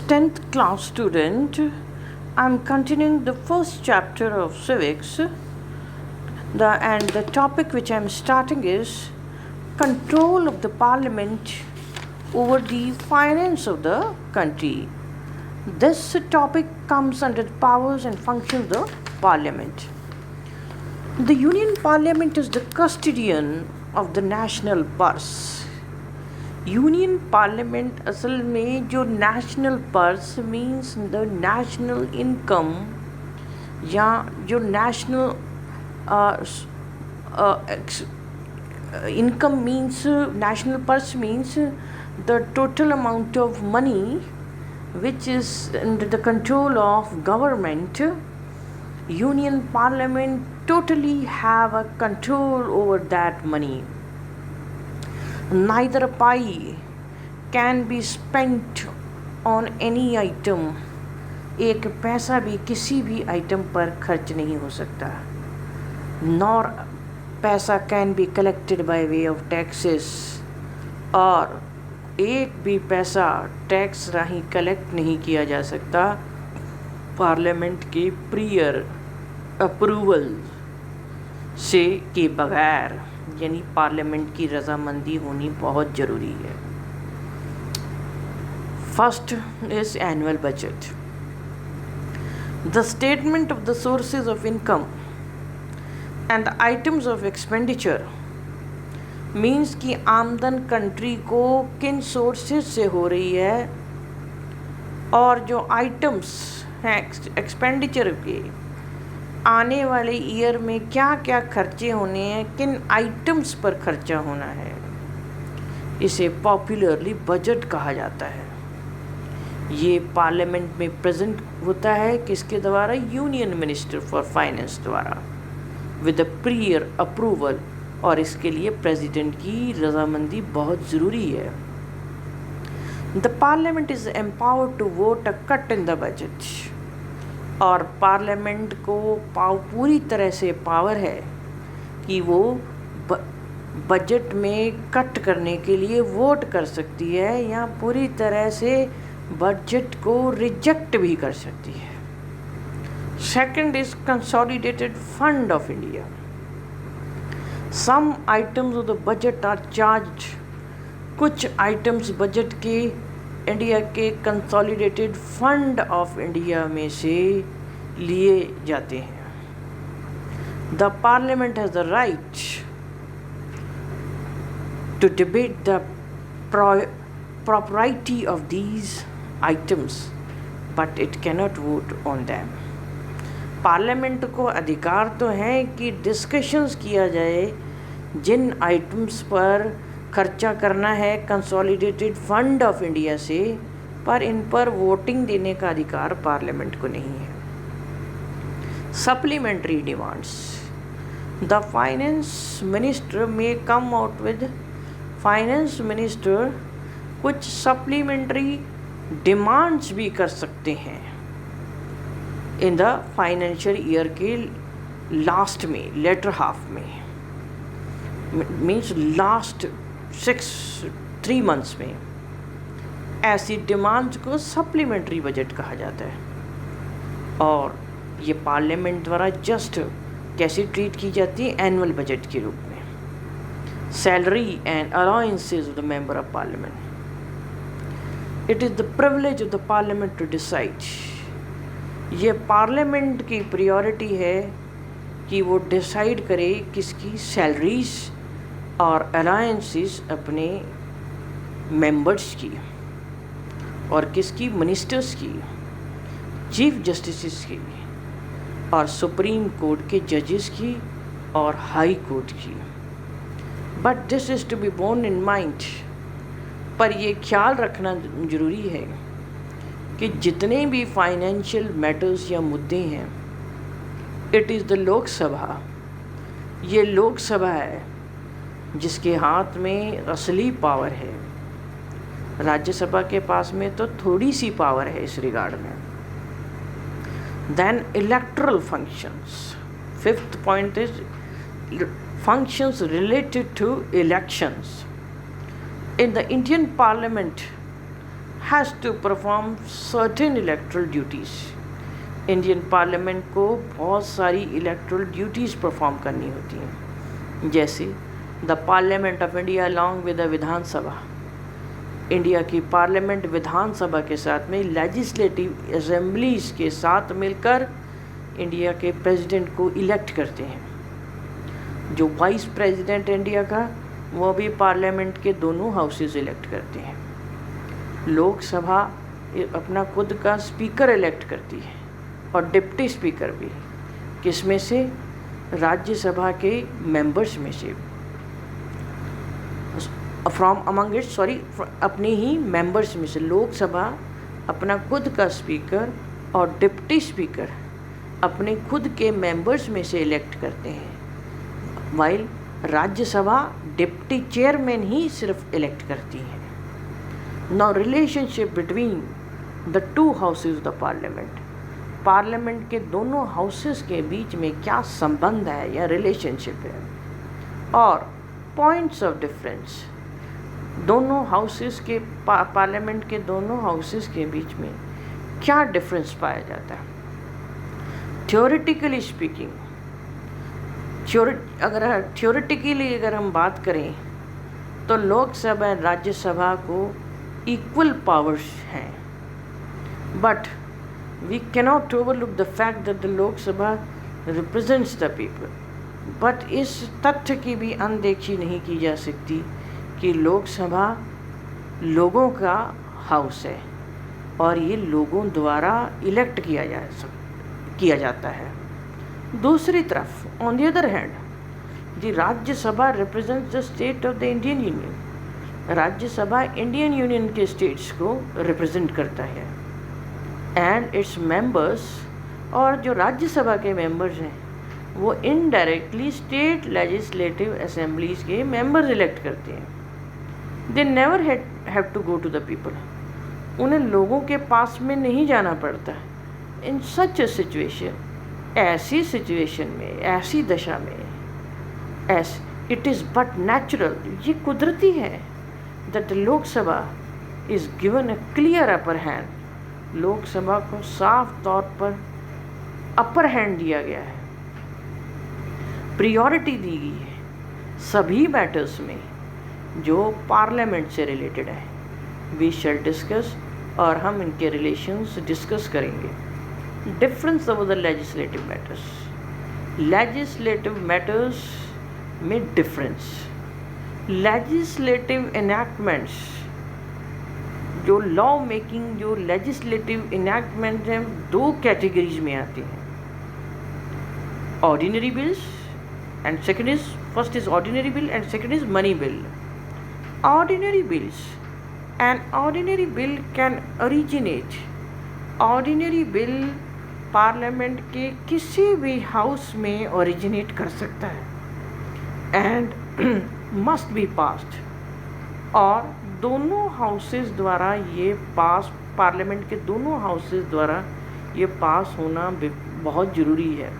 10th class student. I'm continuing the first chapter of civics. The topic which I'm starting is control of the parliament over the finance of the country. This topic comes under the powers and functions of the parliament. The Union Parliament is the custodian of the national purse. Union parliament असल में जो national purse means the national income या जो national income means national purse means the total amount of money which is under the control of government. Union Parliament totally have a control over that money. Neither a pie can be spent on any item. एक पैसा भी किसी भी item पर खर्च नहीं हो सकता. Nor पैसा can be collected by way of taxes. और एक भी पैसा टैक्स राही कलेक्ट नहीं किया जा सकता पार्लियामेंट के प्रियर अप्रूवल से के बगैर, यानी पार्लियामेंट की रजामंदी होनी बहुत ज़रूरी है. First is annual budget. The statement of the sources of income and the items of expenditure means कि आमदन कंट्री को किन सोर्सेज से हो रही है और जो आइटम्स हैं एक्सपेंडिचर के आने वाले ईयर में क्या क्या खर्चे होने हैं, किन आइटम्स पर खर्चा होना है, इसे पॉपुलरली बजट कहा जाता है. ये पार्लियामेंट में प्रेजेंट होता है किसके द्वारा? यूनियन मिनिस्टर फॉर फाइनेंस द्वारा विद द प्रियर अप्रूवल, और इसके लिए प्रेसिडेंट की रजामंदी बहुत ज़रूरी है. The parliament is empowered to vote a cut in the budget. और पार्लियामेंट को पूरी तरह से पावर है कि वो बजट में कट करने के लिए वोट कर सकती है या पूरी तरह से बजट को रिजेक्ट भी कर सकती है. Second is consolidated fund of India. Some items of the budget are charged. कुछ आइटम्स बजट के इंडिया के कंसोलिडेटेड फंड ऑफ इंडिया में से लिए जाते हैं. The parliament has the right to debate the propriety of these items but it cannot vote on them. Parliament को अधिकार तो है कि डिस्कशंस किया जाए जिन आइटम्स पर खर्चा करना है कंसोलिडेटेड फंड ऑफ इंडिया से, पर इन पर वोटिंग देने का अधिकार पार्लियामेंट को नहीं है. Supplementary demands. The finance minister may come out with finance minister कुछ सप्लीमेंट्री डिमांड्स भी कर सकते हैं इन द फाइनेंशियल ईयर के लास्ट में, लेटर हाफ में, मीन्स लास्ट 3 मंथ्स में. ऐसी डिमांड्स को सप्लीमेंट्री बजट कहा जाता है. और ये पार्लियामेंट द्वारा जस्ट कैसे ट्रीट की जाती है? एनुअल बजट के रूप में. Salary and allowances of the member of parliament. It is the privilege of the parliament to decide. ये पार्लियामेंट की प्रायोरिटी है कि वो डिसाइड करे किसकी सैलरीज और अलाउंसेस अपने मेंबर्स की और किसकी, मिनिस्टर्स की, चीफ जस्टिस की और सुप्रीम कोर्ट के जजेस की और हाई कोर्ट की. But this is to be borne in mind. पर ये ख्याल रखना ज़रूरी है कि जितने भी फाइनेंशियल मैटर्स या मुद्दे हैं, इट इज़ द लोकसभा. ये लोकसभा है जिसके हाथ में असली पावर है. राज्यसभा के पास में तो थोड़ी सी पावर है इस रिगार्ड में. Then electoral functions. Fifth point is functions related to elections. In the Indian Parliament has to perform certain electoral duties. Indian parliament को बहुत सारी इलेक्ट्रल ड्यूटीज़ परफॉर्म करनी होती हैं, जैसे the parliament of India along with the Vidhan Sabha. India की parliament विधानसभा के साथ में लेजिस्लेटिव असेंबलीज के साथ मिलकर इंडिया के प्रेसिडेंट को इलेक्ट करते हैं। जो वाइस प्रेसिडेंट इंडिया का, वो भी पार्लियामेंट के दोनों हाउसेस इलेक्ट करते हैं। लोकसभा अपना खुद का स्पीकर इलेक्ट करती है और डिप्टी स्पीकर भी, किसमें से? राज्यसभा के मेंबर्स में से, फ्रॉम अमंग इट, अपने ही मेंबर्स में से। लोकसभा अपना खुद का स्पीकर और डिप्टी स्पीकर अपने खुद के मेंबर्स में से इलेक्ट करते हैं, वाइल राज्यसभा डिप्टी चेयरमैन ही सिर्फ इलेक्ट करती है। Now relationship between the two houses the parliament. Parliament के दोनों हाउसेस के बीच में क्या संबंध है या रिलेशनशिप है, और पॉइंट्स ऑफ डिफरेंस। दोनों हाउसेस के पार्लियामेंट के दोनों हाउसेस के बीच में क्या डिफरेंस पाया जाता है। थ्योरेटिकली स्पीकिंग, थ्योरेटिकली अगर हम बात करें तो लोकसभा और राज्यसभा को इक्वल पावर्स हैं, but we cannot overlook the fact that the Lok Sabha represents the people. But इस तथ्य की भी अनदेखी नहीं की जा सकती कि लोकसभा लोगों का हाउस है और ये लोगों द्वारा इलेक्ट किया जाता है। दूसरी तरफ, on the other hand, the Rajya Sabha represents the state of the Indian union. Rajya Sabha Indian union के स्टेट्स को रिप्रेजेंट करता है, एंड इट्स मेंबर्स, और जो राज्यसभा के मेंबर्स हैं वो इनडायरेक्टली स्टेट लेजिस्लेटिव असेंबलीज के मेंबर्स इलेक्ट करते हैं। They never have to go to the people. उन्हें लोगों के पास में नहीं जाना पड़ता। इन सच ए सिचुएशन, ऐसी सिचुएशन में, ऐसी दशा में, इट इज़ बट नेचुरल, ये कुदरती है, that Lok Sabha is given a clear upper hand. Lok Sabha को साफ तौर पर अपर हैंड दिया गया है, प्रियोरिटी दी गई है सभी मैटर्स में जो पार्लियामेंट से रिलेटेड है। वी शैल डिस्कस, और हम इनके रिलेशंस डिस्कस करेंगे। Difference of the legislative matters. Legislative matters में डिफरेंस। लेजिस्लेटिव इनैक्टमेंट्स, जो लॉ मेकिंग, जो लेजिस्लेटिव इनैक्टमेंट हैं, दो कैटेगरीज में आते हैं। Ordinary bills and second is, first is ordinary bill and second is money bill. Ordinary bills, an ordinary bill can originate, ordinary bill parliament के किसी भी हाउस में ओरिजिनेट कर सकता है एंड मस्ट बी पास्ड, और दोनों हाउसेस द्वारा ये पास, पार्लियामेंट के दोनों हाउसेस द्वारा ये पास होना बहुत ज़रूरी है,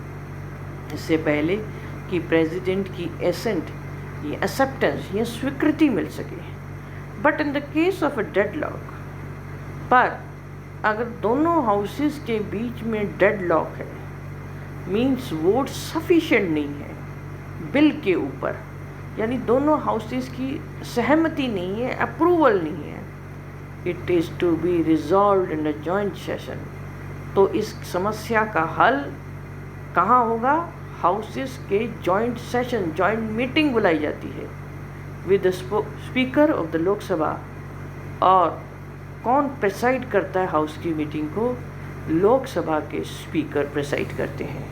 इससे पहले कि प्रेसिडेंट की एसेंट या एक्सेप्टेंस या स्वीकृति मिल सके। But in the case of a deadlock, पर अगर दोनों हाउसेस के बीच में डेडलॉक है, मींस वोट सफिशिएंट नहीं है बिल के ऊपर, यानी दोनों हाउसेस की सहमति नहीं है, अप्रूवल नहीं है, it is to be resolved in a joint session. तो इस समस्या का हल कहाँ होगा? हाउसेस के जॉइंट सेशन, जॉइंट मीटिंग बुलाई जाती है with the speaker of the Lok Sabha. और कौन प्रेसाइड करता है हाउस की मीटिंग को? लोकसभा के स्पीकर प्रेसाइड करते हैं।